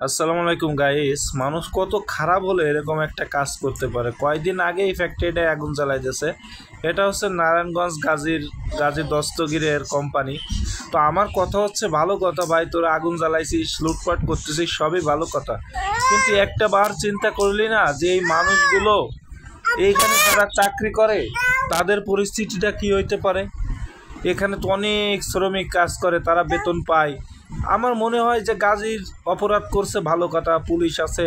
আসসালামু আলাইকুম গাইস। মানুষ কত খারাপ হলে এরকম একটা কাজ করতে পারে। কয়েকদিন আগে এই ফ্যাক্টরিটায় আগুন জ্বালাইতেছে। এটা হচ্ছে নারায়ণগঞ্জ গাজী দস্তগীরের কোম্পানি। তো আমার কথা হচ্ছে, ভালো কথা ভাই, তোরা আগুন জ্বালাইছিস, লুটপাট করতেছিস, সবই ভালো কথা, কিন্তু একটা বার চিন্তা করলি না যে এই মানুষগুলো এইখানে যারা চাকরি করে তাদের পরিস্থিতিটা কি হইতে পারে? এখানে তো অনেক শ্রমিক কাজ করে, তারা বেতন পায়। আমার মনে হয় যে গাজীর অপরাধ করছে, ভালো কথা, পুলিশ আছে,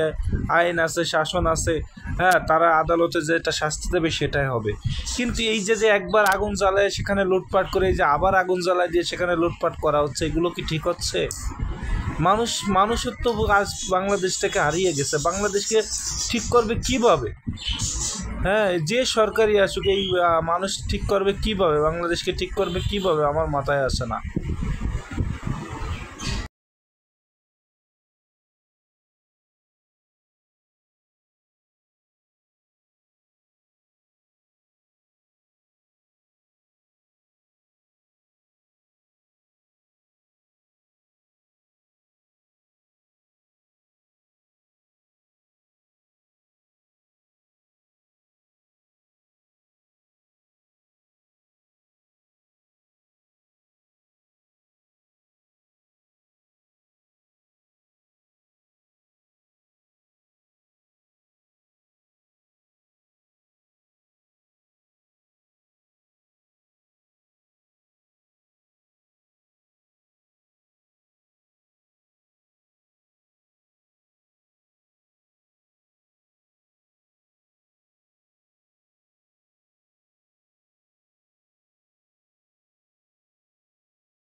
আইন আছে, শাসন আছে, হ্যাঁ, তারা আদালতে যেটা শাস্তি দেবে সেটাই হবে। কিন্তু এই যে একবার আগুন জ্বালায় সেখানে লুটপাট করে, এই যে আবার আগুন জ্বালায় দিয়ে সেখানে লুটপাট করা হচ্ছে, এগুলো কি ঠিক হচ্ছে? মানুষের তো আজ বাংলাদেশ থেকে হারিয়ে গেছে। বাংলাদেশকে ঠিক করবে কিভাবে? হ্যাঁ, যে সরকারি আসুক, এই মানুষ ঠিক করবে কিভাবে, বাংলাদেশকে ঠিক করবে কিভাবে, আমার মাথায় আসে না।